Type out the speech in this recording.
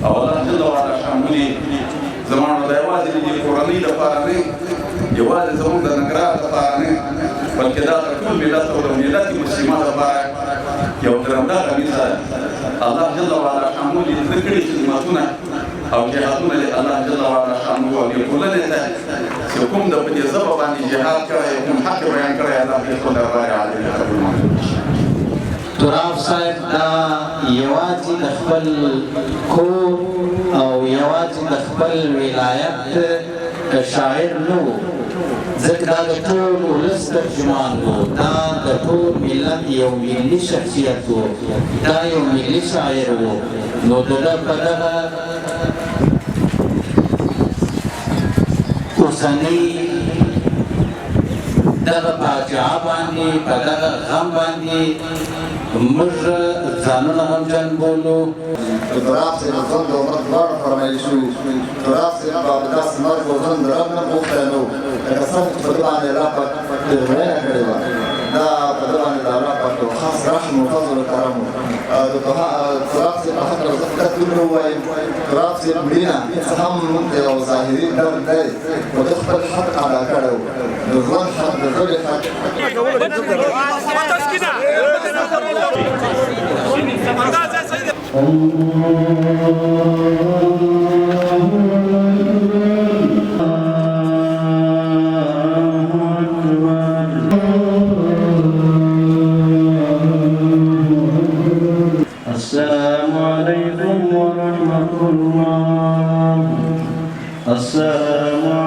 الله جل وعلا شاملي زمان د یوازې د کورنۍ لپاره نه یوازې زموږ د نګران لپاره نه بلکې دا د ټول ملت او د ملت مسلمان لپاره یو درنده کمیسه الله جل وعلا شاملي ذکرې خدمتونه او جهادونه الله جل وعلا شامل او ټولنې ته چې کوم د په ځبه باندې جهاد کړی کوم حق بیان کړی الله دې ټول راغلی تراب صاحب دا یوازې د خپل کور او یوازې د خپل ولایت شاعر نه و ځکه دا د ټول ولس ترجمان و دا د ټول ملت یو ملي شخصیت و دا یو ملي شاعر و نو د ده په دغه اوسنۍ دغه فاجعه باندې په دغه غم باندې موږ ځانونه غمجن بولو. تراب صاحب ژوند د عمر دواړه فرمایل شوي تراب صاحب به داسې مرګ او ژوند د رب نه غوښتی نو لکه څنګه چې په ده باندې الله پاک پېرزوینه کړې وه دا په ده باندې د الله پاک یو خاص رحم و فضل و کرم و د تراب صاحب په هکله زه فقط دومره ووایم تراب صاحب مړینه څه هم موږ ته یو ظاهري درد دی خو ده خپل حق ادا کړی و د ژوند حق د ژبې حق السلام عليكم ورحمة الله. السلام